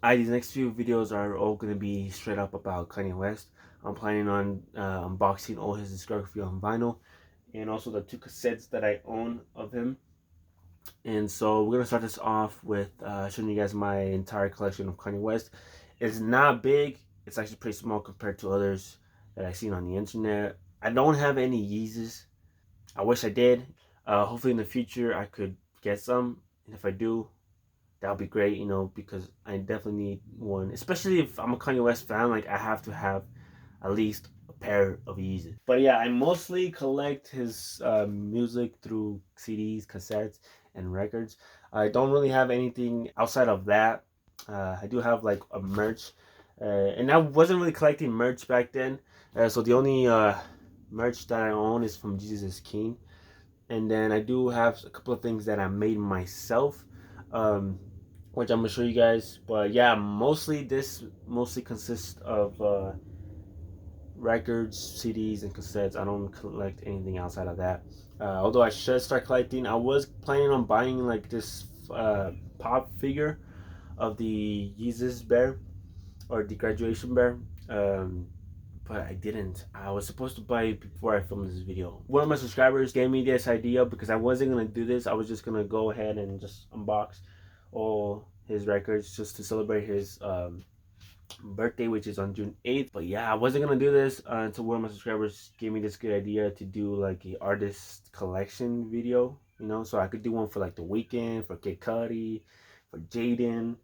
These next few videos are all going to be straight up about Kanye West. I'm planning on unboxing all his discography on vinyl and also the two cassettes that I own of him. And so we're going to start this off with showing you guys my entire collection of Kanye West. It's not big. It's actually pretty small compared to others that I've seen on the internet. I don't have any Yeezys. I wish I did. Hopefully in the future I could get some. And if I do, that would be great, because I definitely need one. Especially if I'm a Kanye West fan, like I have to have at least a pair of Yeezys. But yeah, I mostly collect his music through CDs, cassettes, and records. I don't really have anything outside of that. I do have like a merch, and I wasn't really collecting merch back then. So the only merch that I own is from Jesus is King, and then I do have a couple of things that I made myself. Um, which I'm gonna show you guys. But yeah, mostly consists of records, CDs, and cassettes. I don't collect anything outside of that. Although I should start collecting. I was planning on buying like this pop figure of the Yeezus bear or the graduation bear. Um, but I didn't. I was supposed to buy it before I filmed this video. One of my subscribers gave me this idea because I wasn't gonna do this. I was just gonna go ahead and just unbox all his records just to celebrate his birthday, which is on June 8th. But yeah, I wasn't gonna do this until one of my subscribers gave me this good idea to do like a artist collection video. So I could do one for like the weekend, for Kid Cudi, for Jaden,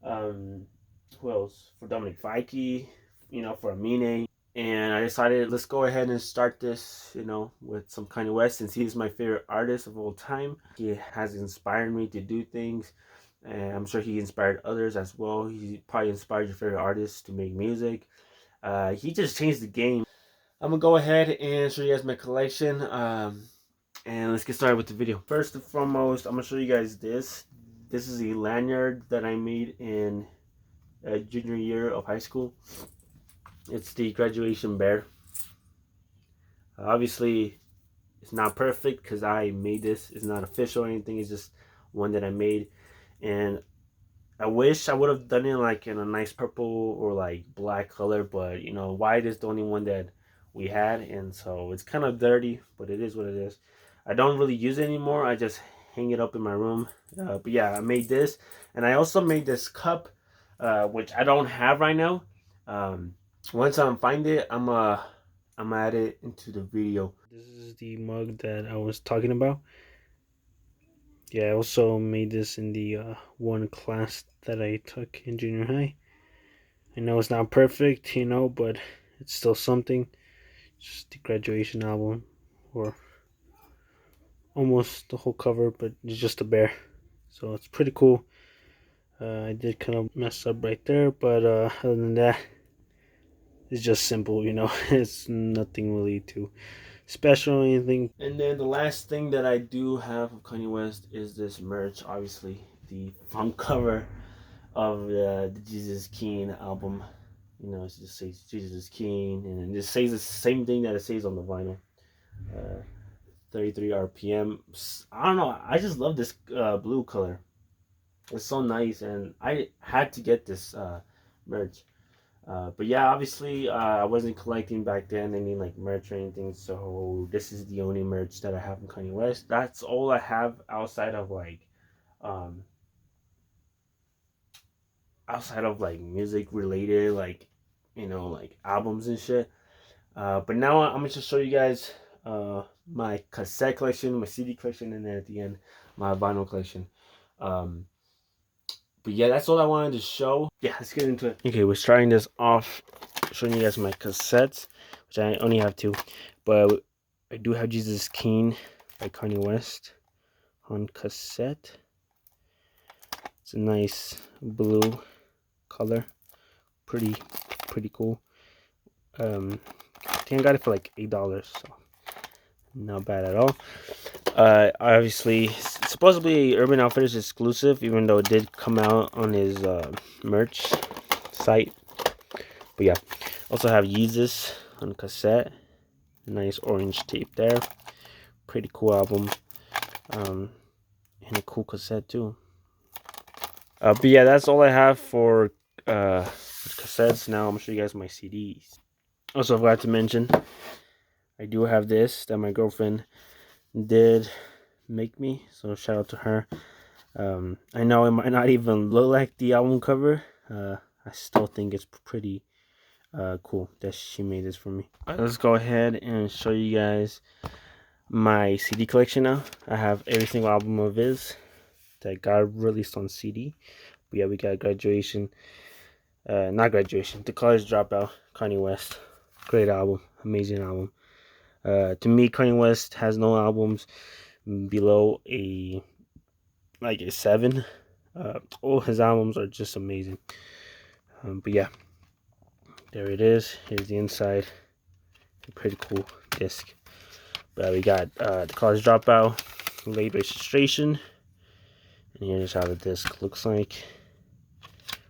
um, who else? For Dominic Fike, for Amine. And I decided let's go ahead and start this, with some Kanye West, since he's my favorite artist of all time. He has inspired me to do things, and I'm sure he inspired others as well. He probably inspired your favorite artists to make music. He just changed the game. I'm gonna go ahead and show you guys my collection, and let's get started with the video. First and foremost, I'm gonna show you guys this. This is a lanyard that I made in junior year of high school. It's the graduation bear. Obviously, it's not perfect because I made this. It's not official or anything. It's just one that I made, and I wish I would have done it like in a nice purple or like black color, but white is the only one that we had, and so it's kind of dirty, but it is what it is. I don't really use it anymore. I just hang it up in my room. But yeah, I made this, and I also made this cup, which I don't have right now. Um, Once I find it, I'm add it into the video. This is the mug that I was talking about. Yeah, I also made this in the one class that I took in junior high. I know it's not perfect, but it's still something. It's just the graduation album, or almost the whole cover, but it's just a bear. So it's pretty cool. I did kind of mess up right there, but other than that, it's just simple, it's nothing really too special or anything. And then the last thing that I do have of Kanye West is this merch, obviously the front cover of the Jesus King album. It just says Jesus is King, and it just says the same thing that it says on the vinyl. Uh, 33 RPM. I don't know. I just love this blue color. It's so nice, and I had to get this merch. But yeah, obviously, I wasn't collecting back then any like merch or anything, so this is the only merch that I have from Kanye West. That's all I have um, outside of like music related, like like albums and shit. But now I'm gonna just show you guys my cassette collection, my CD collection, and then at the end my vinyl collection. Um, but yeah, that's all I wanted to show. Yeah, let's get into it. Okay, we're starting this off showing you guys my cassettes, which I only have two, but I do have Jesus King by Kanye West on cassette. It's a nice blue color, pretty cool. I think I got it for like $8, so not bad at all. Obviously, supposedly Urban Outfitters exclusive, even though it did come out on his merch site. But yeah, also have Yeezus on cassette. Nice orange tape there. Pretty cool album. And a cool cassette too. But yeah, that's all I have for cassettes. Now I'm gonna show you guys my CDs. Also, I forgot to mention, I do have this that my girlfriend did make me. So shout out to her. I know it might not even look like the album cover. I still think it's pretty cool that she made this for me. Let's go ahead and show you guys my CD collection now. I have every single album of his that got released on CD. But yeah, we got Graduation, not Graduation, The College Dropout, Kanye West. Great album, amazing album. To me, Kanye West has no albums below a 7. All his albums are just amazing. But yeah, there it is. Here's the inside. A pretty cool disc. But we got The College Dropout, Late Registration, and here's how the disc looks like.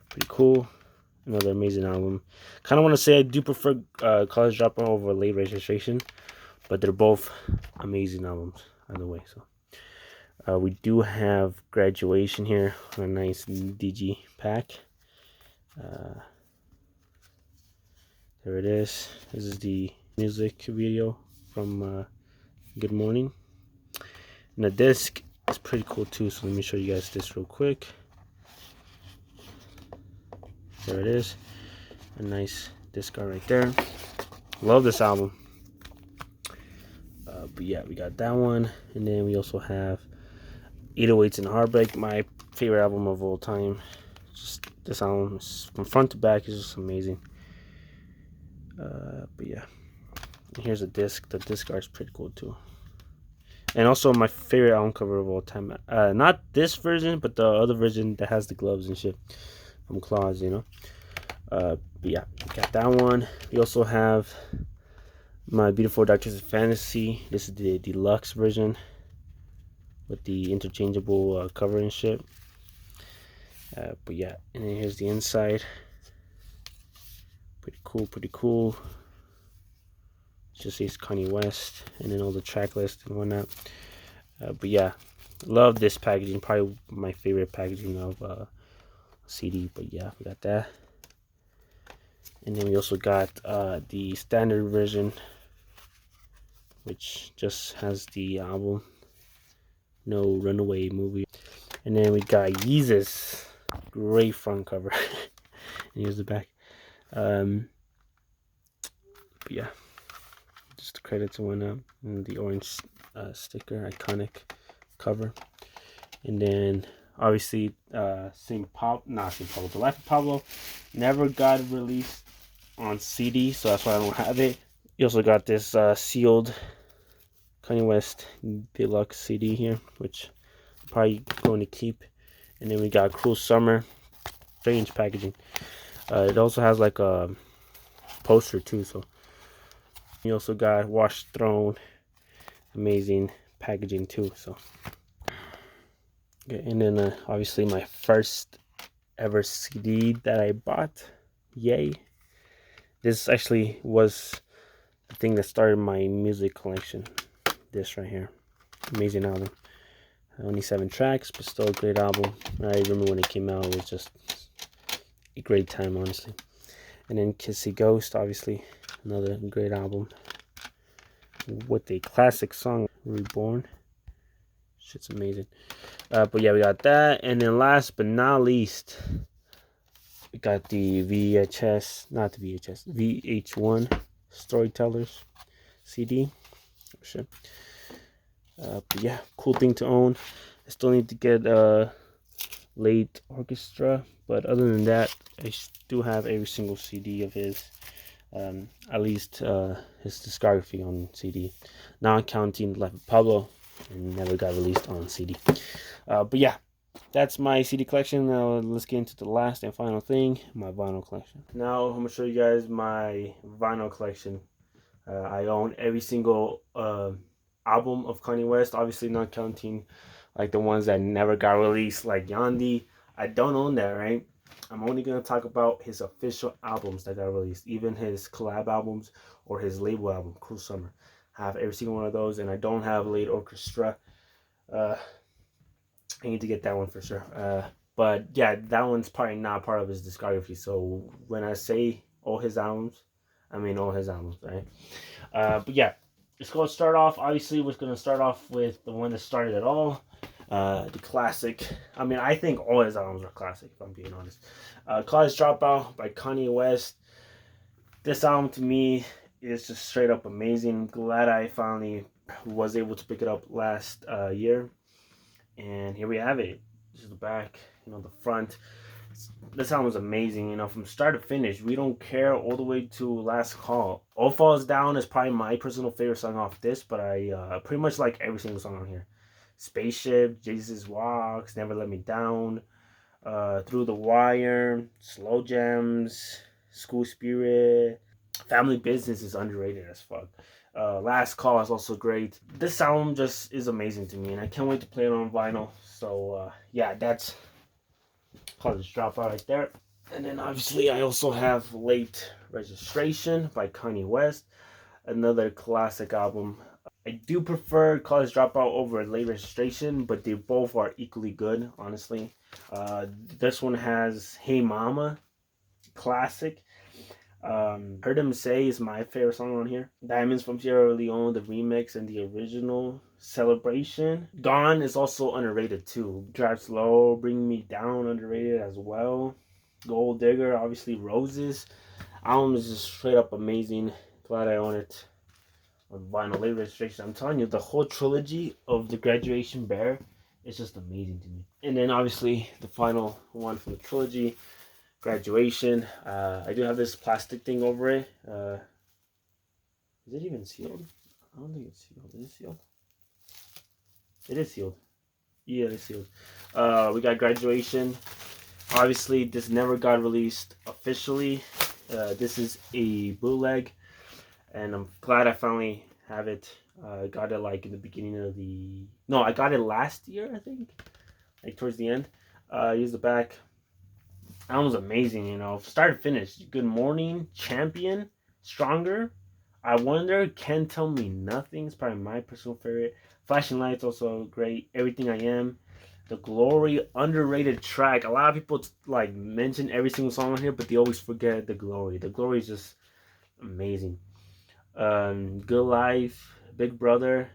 Pretty cool. Another amazing album. Kind of want to say I do prefer College Dropout over Late Registration, but they're both amazing albums either way. So we do have Graduation here on a nice DG pack. There it is. This is the music video from Good Morning. And the disc is pretty cool too, so let me show you guys this real quick. There it is. A nice disc art right there. Love this album. But yeah, we got that one. And then we also have 808s and Heartbreak, my favorite album of all time. Just this album, from front to back, is just amazing. But yeah, and here's a disc. The disc art is pretty cool too. And also my favorite album cover of all time. Not this version, but the other version that has the gloves and shit from Claws, you know. But yeah, we got that one. We also have My Beautiful Dark Twisted Fantasy. This is the deluxe version with the interchangeable cover and shit. But yeah, and then here's the inside. Pretty cool, pretty cool. It just says Kanye West, and then all the track list and whatnot. But yeah, love this packaging. Probably my favorite packaging of CD. But yeah, we got that. And then we also got the standard version, which just has the album, no Runaway movie. And then we got Yeezus, great front cover. And here's the back. But yeah, just the credits went up, and the orange sticker, iconic cover. And then obviously The Life of Pablo never got released on CD, so that's why I don't have it. You also got this sealed Kanye West deluxe CD here, which I'm probably going to keep. And then we got Cruel Summer, strange packaging. It also has like a poster too, so you also got Watch Throne, amazing packaging too. So okay, and then obviously my first ever CD that I bought, yay! This actually was the thing that started my music collection. This right here, amazing album. Only 7 tracks, but still a great album. I remember when it came out, it was just a great time, honestly. And then Kissy Ghost, obviously, another great album with a classic song, Reborn. Shit's amazing. But yeah, we got that. And then last but not least, we got the VH1 Storytellers CD. Oh, shit. But yeah, cool thing to own. I still need to get Late Orchestra, but other than that, I do have every single CD of his, at least his discography on CD, not counting Life of Pablo, and never got released on CD. But yeah, that's my CD collection. Now let's get into the last and final thing, my vinyl collection. Now I'm gonna show you guys my vinyl collection. I own every single album of Kanye West, obviously not counting like the ones that never got released, like Yandi. I don't own that, right? I'm only gonna talk about his official albums that got released, even his collab albums or his label album, Cruel Summer. I have every single one of those, and I don't have Late Orchestra. I need to get that one for sure. But yeah, that one's probably not part of his discography. So when I say all his albums, I mean all his albums, right? But yeah, let's go start off. Obviously, we're gonna start off with the one that started it all, the classic. I mean, I think all his albums are classic. If I'm being honest, College Dropout by Kanye West. This album to me is just straight up amazing. I'm glad I finally was able to pick it up last year, and here we have it. This is the back, the front. This album is amazing, from start to finish. We don't care all the way to Last Call. All Falls Down is probably my personal favorite song off this, but I pretty much like every single song on here. Spaceship, Jesus Walks, Never Let Me Down, Through the Wire, Slow Jams, School Spirit. Family Business is underrated as fuck. Last Call is also great. This album just is amazing to me, and I can't wait to play it on vinyl. So yeah, that's College Dropout right there. And then obviously I also have Late Registration by Kanye West, another classic album. I do prefer College Dropout over Late Registration, but they both are equally good, honestly. Uh, this one has Hey Mama, classic. Heard Him Say is my favorite song on here. Diamonds from Sierra Leone, the remix, and the original Celebration. Gone is also underrated too. Drive Slow, Bring Me Down, underrated as well. Gold Digger, obviously Roses. Album is just straight up amazing. Glad I own it on vinyl. Late Registration. I'm telling you, the whole trilogy of the Graduation Bear is just amazing to me. And then obviously the final one from the trilogy, Graduation. I do have this plastic thing over it. Is it even sealed? I don't think it's sealed. Is it sealed? It is sealed. Yeah, it's sealed. We got Graduation. Obviously, this never got released officially. This is a bootleg, and I'm glad I finally have it. I got it like in the beginning of the. No, I got it last year, I think. Like towards the end. Here's the back. That was amazing, start to finish. Good Morning, Champion, Stronger, I Wonder, Can't Tell Me Nothing. It's probably my personal favorite. Flashing Lights, also great. Everything I Am. The Glory, underrated track. A lot of people like mention every single song on here, but they always forget The Glory. The Glory is just amazing. Good Life, Big Brother,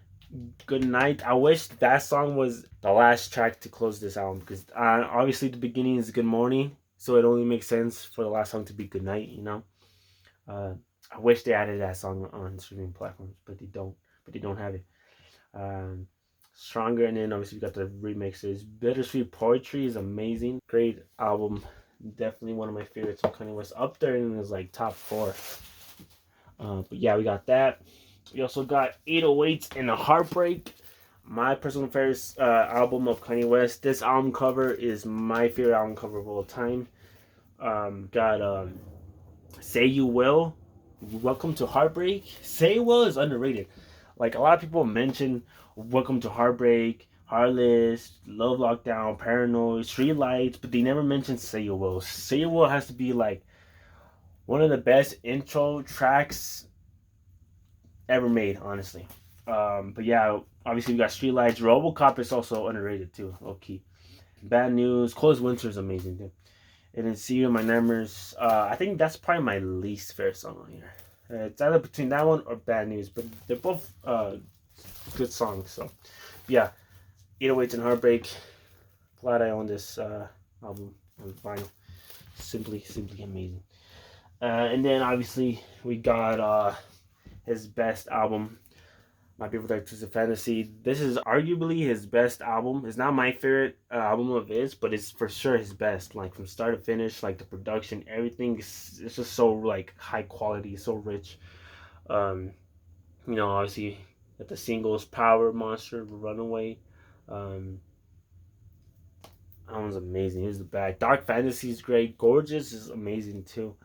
Good Night. I wish that song was the last track to close this album, because obviously the beginning is Good Morning, so it only makes sense for the last song to be Good Night. Uh, I wish they added that song on streaming platforms, but they don't. But they don't have it. Um, Stronger, and then obviously we got the remixes. Bittersweet Poetry is amazing, great album. Definitely one of my favorites from Kanye West. Up there and is like top 4. But yeah, we got that. We also got 808s and a Heartbreak. My personal favorite album of Kanye West. This album cover is my favorite album cover of all time. Got Say You Will, Welcome to Heartbreak. Say You Will is underrated. Like, a lot of people mention Welcome to Heartbreak, Heartless, Love Lockdown, Paranoid, Street Lights, but they never mention Say You Will. Say You Will has to be like one of the best intro tracks ever made, honestly. But yeah, obviously we got Streetlights. RoboCop is also underrated too, low key. Bad News. Cold Winter is amazing too. And then See You in My Nightmares. I think that's probably my least favorite song on here. It's either between that one or Bad News, but they're both good songs. So yeah, 808s and Heartbreak. Glad I own this album on vinyl. Simply amazing. And then obviously we got his best album, My Beautiful Dark Twisted Fantasy. This is arguably his best album. It's not my favorite album of his, but it's for sure his best. Like from start to finish, like the production, everything. It's just so like high quality, so rich. Um, obviously got the singles, Power, Monster, Runaway. Um, that one's amazing. Here's the back. Dark Fantasy is great. Gorgeous is amazing too.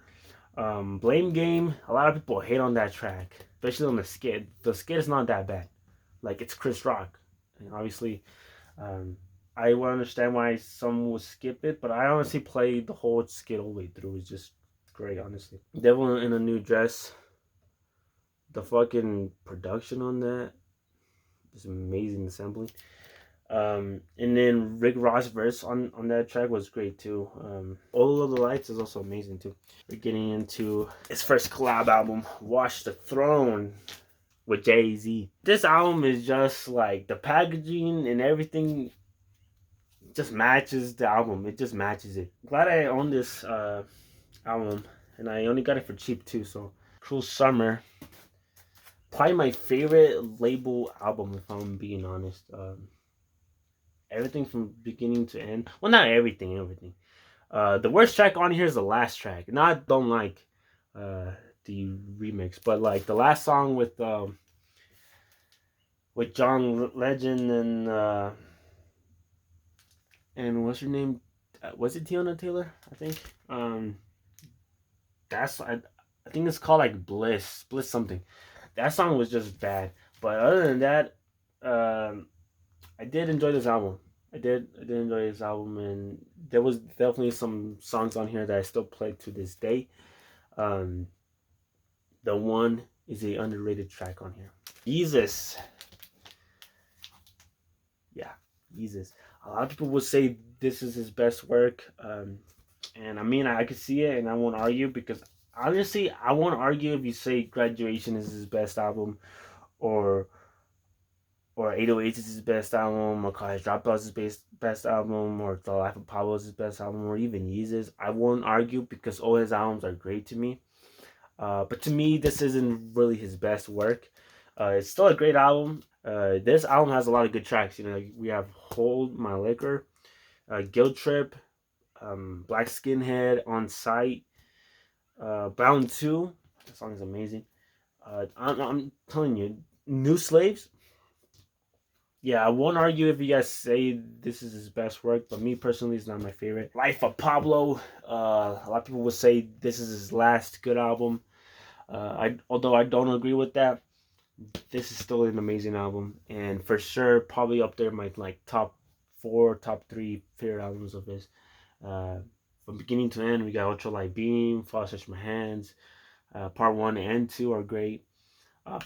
Blame Game. A lot of people hate on that track, especially on the skit. The skit is not that bad. Like, it's Chris Rock, and obviously, I would understand why some would skip it, but I honestly played the whole skit all the way through. It's just great, honestly. Devil in a New Dress. The fucking production on that is amazing. Assembly. And then Rick Ross verse on that track was great too. All of the Lights is also amazing too. We're getting into his first collab album, Watch the Throne, with Jay-Z. This album is just like the packaging and everything just matches the album. It just matches it. Glad I own this album, and I only got it for cheap too. So Cruel Summer, probably my favorite label album if I'm being honest. Everything from beginning to end. Well, not everything, everything. The worst track on here is the last track. And I don't like uh, the remix, but like the last song with John Legend and what's her name? Was it Tiana Taylor? I think. That's I think it's called like Bliss something. That song was just bad. But other than that, um, I did enjoy this album. I did enjoy this album, and there was definitely some songs on here that I still play to this day. Um, the one is a underrated track on here. Jesus, yeah, Jesus. A lot of people would say this is his best work, and I mean I could see it, and I won't argue because honestly I won't argue if you say Graduation is his best album, or 808 is his best album, or College Dropout is his best album, or The Life of Pablo is his best album, or even Yeezus. I won't argue because all his albums are great to me. But to me, this isn't really his best work. It's still a great album. This album has a lot of good tracks. You know, like we have Hold My Liquor, Guilt Trip, Black Skinhead, On Sight, Bound 2. That song is amazing. I'm telling you, New Slaves. Yeah, I won't argue if you guys say this is his best work, but me personally, it's not my favorite. Life of Pablo. A lot of people would say this is his last good album. Although I don't agree with that, this is still an amazing album, and for sure, probably up there my like top four, top three favorite albums of his. Uh, from beginning to end, we got Ultralight Beam, Fall Touch My Hands. Part one and two are great.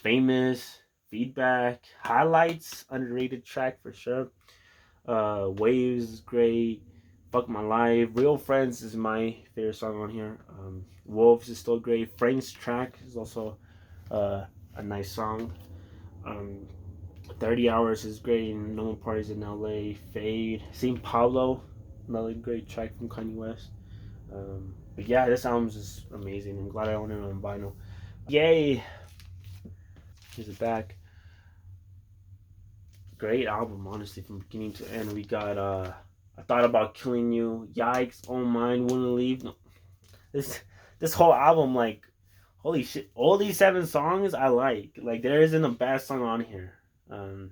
Famous, Feedback, Highlights, underrated track for sure. Waves is great. Fuck My Life. Real Friends is my favorite song on here. Wolves is still great. Frank's track is also a nice song. Um, 30 Hours is great. No More Parties in LA. Fade. St. Pablo, another great track from Kanye West. But yeah, this album is just amazing. I'm glad I own it on vinyl. Yay! Here's it back. Great album, honestly, from beginning to end. We got I Thought About Killing You, Yikes, Oh Mine, Wouldn't Leave. No, this this whole album, like, holy shit, all these 7 songs I like. Like, there isn't a bad song on here. Um,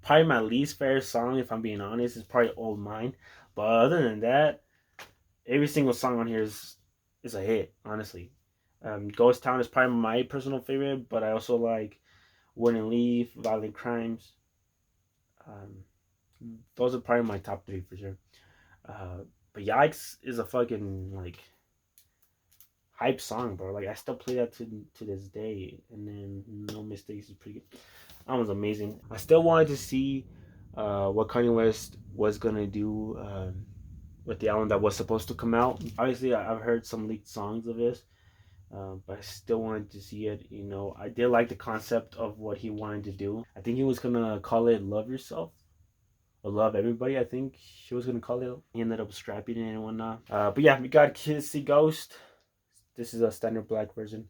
Probably my least favorite song, if I'm being honest, is probably Old Mine. But other than that, every single song on here is a hit, honestly. Ghost Town is probably my personal favorite, but I also like Wouldn't Leave, Violent Crimes. Um, those are probably my top three for sure. But Yikes is a fucking like hype song, bro. Like I still play that to this day. And then No Mistakes is pretty good. That was amazing. I still wanted to see what Kanye West was gonna do with the album that was supposed to come out. Obviously, I've heard some leaked songs of this, but I still wanted to see it. You know, I did like the concept of what he wanted to do. I think he was gonna call it "Love Yourself." Or Love Everybody, I think she was gonna call it. He ended up scrapping it and whatnot. But yeah, we got Kissy Ghost. This is a standard black version,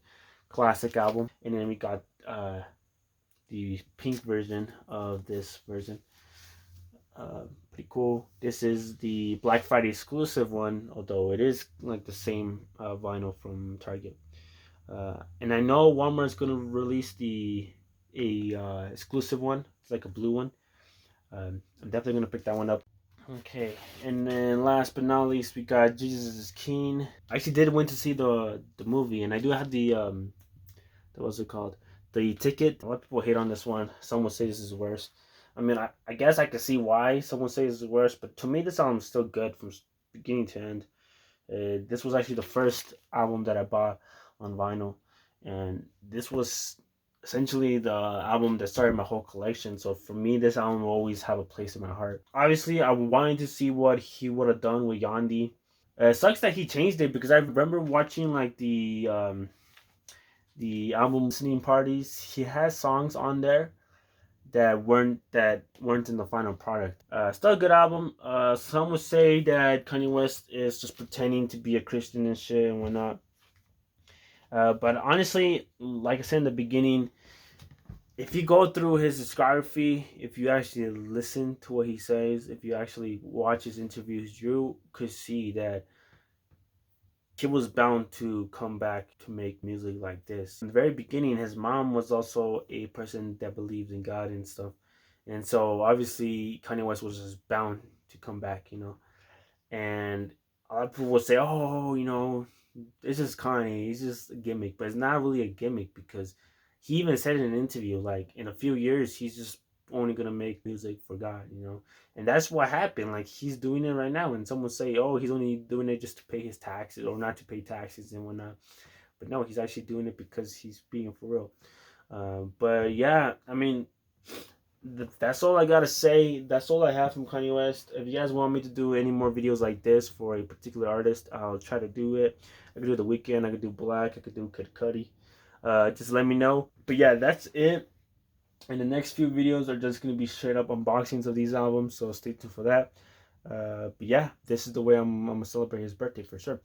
classic album. And then we got the pink version of this version. Pretty cool. This is the Black Friday exclusive one, although it is like the same vinyl from Target. And I know Walmart's gonna release a exclusive one. It's like a blue one. I'm definitely gonna pick that one up. Okay, and then last but not least, we got Jesus is King. I actually did went to see the movie, and I do have the what's it called? The ticket. A lot of people hate on this one. Some will say this is worse. I mean, I guess I could see why someone says this is worse, but to me, this album is still good from beginning to end. This was actually the first album that I bought on vinyl, and this was essentially the album that started my whole collection. So for me, this album will always have a place in my heart. Obviously, I wanted to see what he would have done with Yandi. It sucks that he changed it because I remember watching like the album listening parties. He has songs on there that weren't in the final product. Still a good album. Some would say that Kanye West is just pretending to be a Christian and shit and whatnot. But honestly, like I said in the beginning, if you go through his discography, if you actually listen to what he says, if you actually watch his interviews, you could see that he was bound to come back to make music like this. In the very beginning, his mom was also a person that believed in God and stuff. And so obviously Kanye West was just bound to come back, you know. And a lot of people will say, "Oh, it's just Kanye. He's just a gimmick." But it's not really a gimmick because he even said in an interview, like in a few years, he's just only gonna make music for God, you know. And that's what happened. Like he's doing it right now. And someone say, "Oh, he's only doing it just to pay his taxes or not to pay taxes and whatnot." But no, he's actually doing it because he's being for real. But yeah, I mean, that's all I gotta say. That's all I have from Kanye West. If you guys want me to do any more videos like this for a particular artist, I'll try to do it. I could do The Weeknd, I could do Black, I could do Kid Cudi. Just let me know. But yeah, that's it. And the next few videos are just gonna be straight up unboxings of these albums, so stay tuned for that. But yeah, this is the way I'm gonna celebrate his birthday for sure.